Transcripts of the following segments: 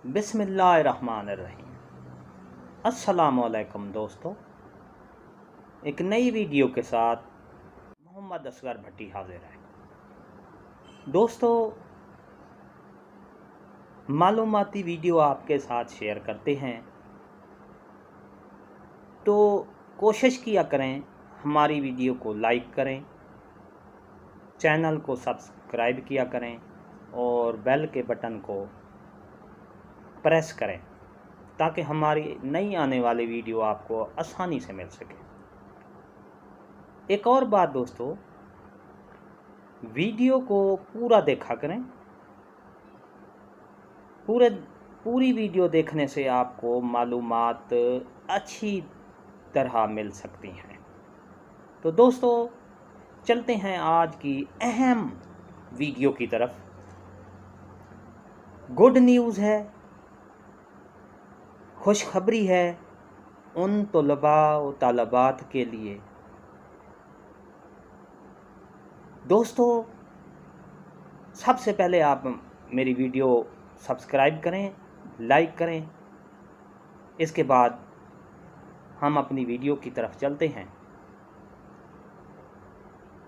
बिस्मिल्लाहिर्रहमानिर्रहीम। अस्सलामुअलैकुम दोस्तों, एक नई वीडियो के साथ मोहम्मद असगर भट्टी हाजिर है। दोस्तों, मालूमाती वीडियो आपके साथ शेयर करते हैं तो कोशिश किया करें हमारी वीडियो को लाइक करें, चैनल को सब्सक्राइब किया करें और बेल के बटन को प्रेस करें ताकि हमारी नई आने वाली वीडियो आपको आसानी से मिल सके। एक और बात दोस्तों, वीडियो को पूरा देखा करें। पूरी वीडियो देखने से आपको मालूमात अच्छी तरह मिल सकती हैं। तो दोस्तों, चलते हैं आज की अहम वीडियो की तरफ। गुड न्यूज़ है, खुशखबरी है उन तलबा व तालबात के लिए। दोस्तों, सबसे पहले आप मेरी वीडियो सब्सक्राइब करें, लाइक करें। इसके बाद हम अपनी वीडियो की तरफ चलते हैं।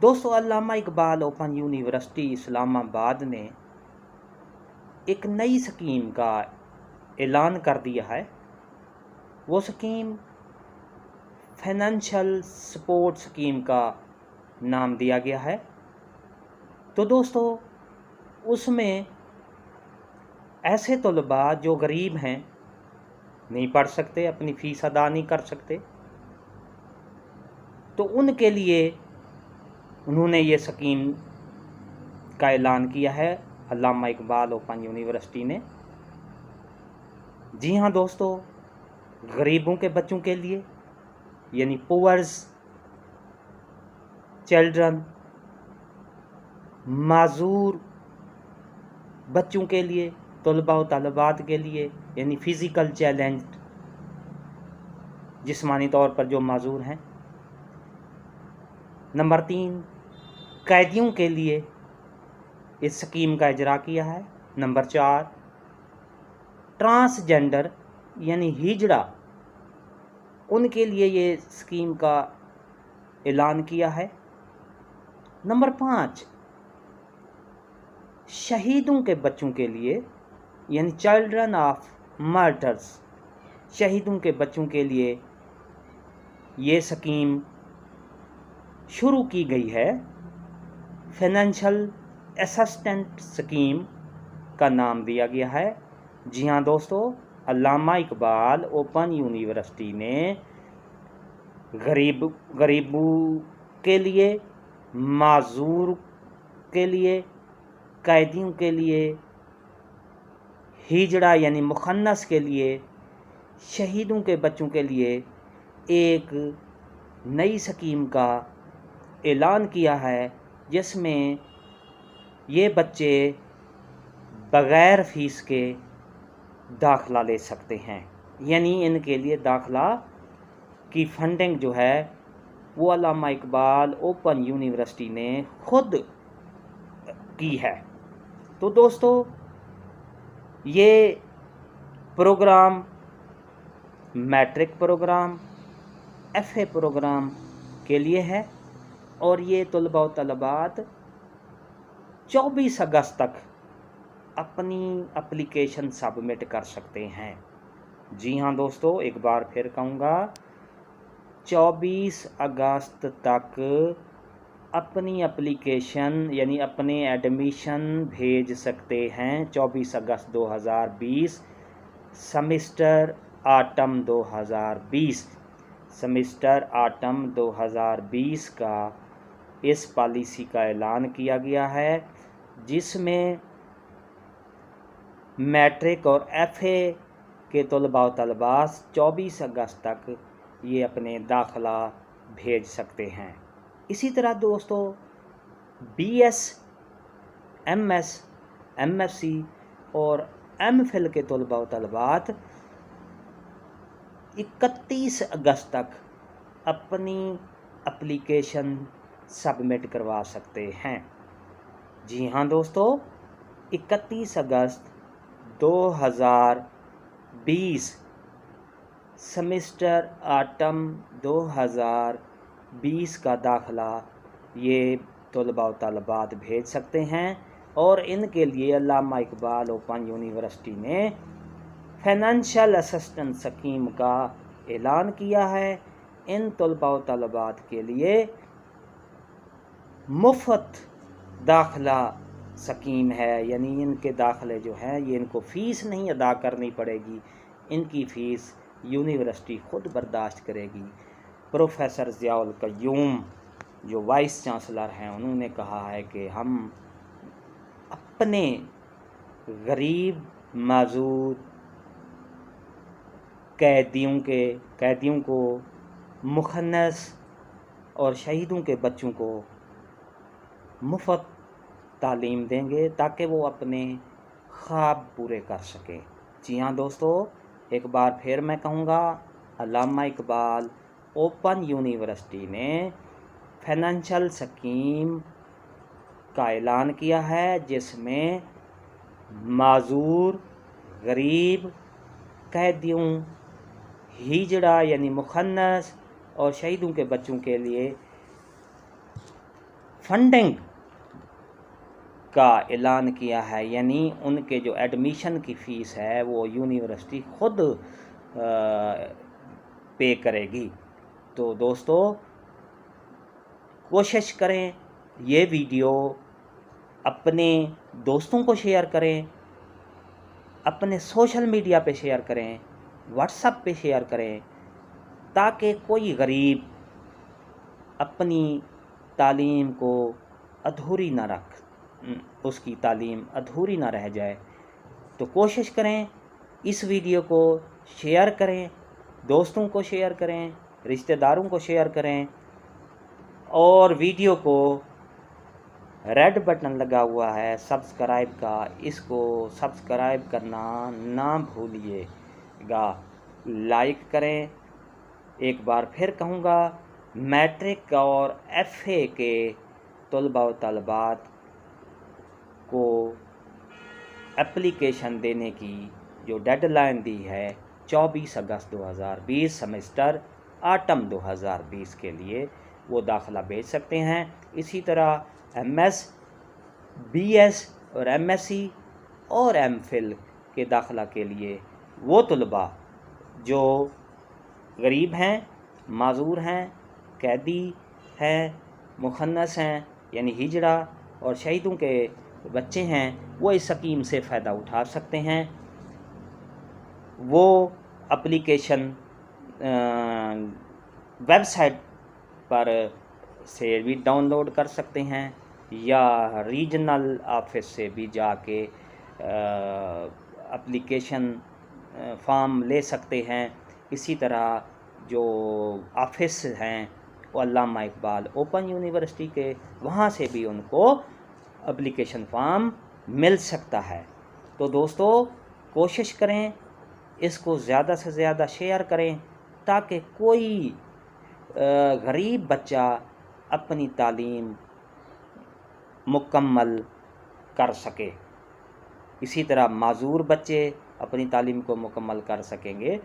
दोस्तों, अल्लामा इकबाल ओपन यूनिवर्सिटी इस्लामाबाद ने एक नई स्कीम का ऐलान कर दिया है। वो स्कीम फाइनेंशियल सपोर्ट स्कीम का नाम दिया गया है। तो दोस्तों, उसमें ऐसे तलबा जो गरीब हैं, नहीं पढ़ सकते, अपनी फ़ीस अदा नहीं कर सकते, तो उनके लिए उन्होंने ये स्कीम का ऐलान किया है अल्लामा इकबाल ओपन यूनिवर्सिटी ने। जी हाँ दोस्तों, गरीबों के बच्चों के लिए यानी पुअर्स चिल्ड्रन, माजूर बच्चों के लिए, तलबा व तालिबात के लिए यानी फ़िज़िकल चैलेंज, जिस्मानी तौर पर जो माजूर हैं। नंबर 3, कैदियों के लिए इस स्कीम का इजरा किया है। नंबर 4, ट्रांसजेंडर यानी हिजड़ा, उनके लिए ये स्कीम का ऐलान किया है। नंबर 5, शहीदों के बच्चों के लिए यानी चिल्ड्रन ऑफ मार्टर्स, शहीदों के बच्चों के लिए ये स्कीम शुरू की गई है। फाइनेंशियल असिस्टेंट स्कीम का नाम दिया गया है। जी हाँ दोस्तों, अल्लामा इकबाल ओपन यूनिवर्सिटी ने गरीबों के लिए, माजूर के लिए, कैदियों के लिए, हिजड़ा यानी मुखन्नस के लिए, शहीदों के बच्चों के लिए एक नई स्कीम का ऐलान किया है, जिसमें ये बच्चे बग़ैर फ़ीस के दाखिला ले सकते हैं। यानी इनके लिए दाखिला की फंडिंग जो है वो अल्लामा इकबाल ओपन यूनिवर्सिटी ने खुद की है। तो दोस्तों, ये program matric program, FA program के लिए है और ये तलबा व तलबात 24 अगस्त तक अपनी एप्लीकेशन सबमिट कर सकते हैं। जी हाँ दोस्तों, एक बार फिर कहूँगा, 24 अगस्त तक अपनी एप्लीकेशन यानी अपने एडमिशन भेज सकते हैं। 24 अगस्त 2020 सेमेस्टर ऑटम 2020 सेमेस्टर ऑटम 2020 का इस पॉलिसी का ऐलान किया गया है, जिसमें मैट्रिक और एफए के तलबा व तलबात 24 अगस्त तक ये अपने दाखिला भेज सकते हैं। इसी तरह दोस्तों, बीएस, एमएस, एमएससी और एमफिल के तलबा व तलबात 31 अगस्त तक अपनी एप्लीकेशन सबमिट करवा सकते हैं। जी हाँ दोस्तों, 31 अगस्त 2020 सेमेस्टर ऑटम 2020 का दाखिला ये तलबा व तलबात भेज सकते हैं। और इनके लिए अल्लामा इकबाल ओपन यूनिवर्सिटी ने फाइनेंशियल असिस्टेंस स्कीम का ऐलान किया है। इन तलबा व तलबात के लिए मुफ्त दाखिला स्कीम है, यानी इनके दाखिले जो हैं ये इनको फ़ीस नहीं अदा करनी पड़ेगी, इनकी फ़ीस यूनिवर्सिटी ख़ुद बर्दाश्त करेगी। प्रोफेसर ज़ियाउल क़य्यूम जो वाइस चांसलर हैं उन्होंने कहा है कि हम अपने गरीब माजूर कैदियों को, मुखन्नस और शहीदों के बच्चों को मुफ्त तालीम देंगे ताकि वो अपने ख्वाब पूरे कर सकें। जी हाँ दोस्तों, एक बार फिर मैं कहूँगा, अल्लामा इकबाल ओपन यूनिवर्सिटी ने फाइनेंशियल स्कीम का ऐलान किया है जिसमें माजूर, गरीब, कैदियों, हिजड़ा यानी मुखन्नस और शहीदों के बच्चों के लिए फंडिंग का ऐलान किया है, यानी उनके जो एडमिशन की फ़ीस है वो यूनिवर्सिटी ख़ुद पे करेगी। तो दोस्तों कोशिश करें ये वीडियो अपने दोस्तों को शेयर करें, अपने सोशल मीडिया पे शेयर करें, व्हाट्सएप पे शेयर करें, ताकि कोई गरीब अपनी तालीम को अधूरी ना उसकी तालीम अधूरी ना रह जाए। तो कोशिश करें इस वीडियो को शेयर करें, दोस्तों को शेयर करें, रिश्तेदारों को शेयर करें, और वीडियो को रेड बटन लगा हुआ है सब्सक्राइब का, इसको सब्सक्राइब करना ना भूलिएगा, लाइक करें। एक बार फिर कहूँगा, मैट्रिक और एफए के तलबा व तलबात को एप्लीकेशन देने की जो डेडलाइन दी है 24 अगस्त 2020 सेमेस्टर ऑटम 2020 के लिए, वो दाखिला भेज सकते हैं। इसी तरह एमएस, बीएस और एमएससी और एमफिल के दाखिला के लिए वो तलबा जो गरीब हैं, माजूर हैं, कैदी हैं, मुखन्नस हैं यानी हिजड़ा और शहीदों के बच्चे हैं, वो इस स्कीम से फ़ायदा उठा सकते हैं। वो एप्लीकेशन वेबसाइट पर से भी डाउनलोड कर सकते हैं या रीजनल ऑफिस से भी जाके एप्लीकेशन फॉर्म ले सकते हैं। इसी तरह जो ऑफिस हैं वो अल्लामा इकबाल ओपन यूनिवर्सिटी के, वहाँ से भी उनको एप्लीकेशन फॉर्म मिल सकता है। तो दोस्तों कोशिश करें इसको ज़्यादा से ज़्यादा शेयर करें ताकि कोई गरीब बच्चा अपनी तालीम मुकम्मल कर सके, इसी तरह माजूर बच्चे अपनी तालीम को मुकम्मल कर सकेंगे।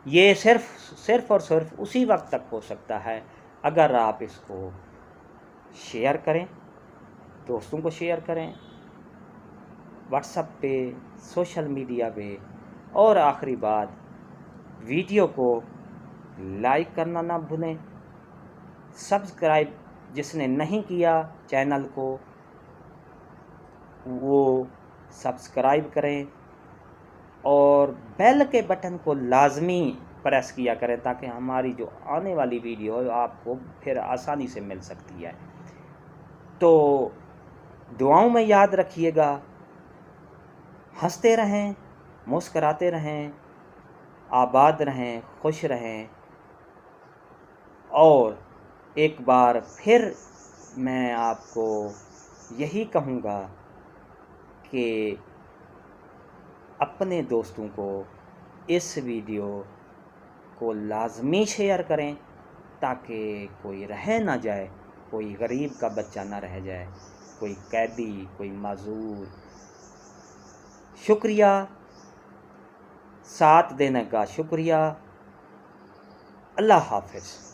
ये सिर्फ़ और सिर्फ उसी वक्त तक हो सकता है अगर आप इसको शेयर करें, दोस्तों को शेयर करें, व्हाट्सएप पे, सोशल मीडिया पे। और आखिरी बात, वीडियो को लाइक करना ना भूलें। सब्सक्राइब जिसने नहीं किया चैनल को वो सब्सक्राइब करें और बेल के बटन को लाजमी प्रेस किया करें ताकि हमारी जो आने वाली वीडियो आपको फिर आसानी से मिल सकती है। तो दुआओं में याद रखिएगा, हंसते रहें, मुस्कराते रहें, आबाद रहें, खुश रहें। और एक बार फिर मैं आपको यही कहूँगा कि अपने दोस्तों को इस वीडियो को लाजमी शेयर करें ताकि कोई रह ना जाए, कोई गरीब का बच्चा ना रह जाए, कोई कैदी, कोई माजूर। शुक्रिया, साथ देने का शुक्रिया। अल्लाह हाफ़िज़।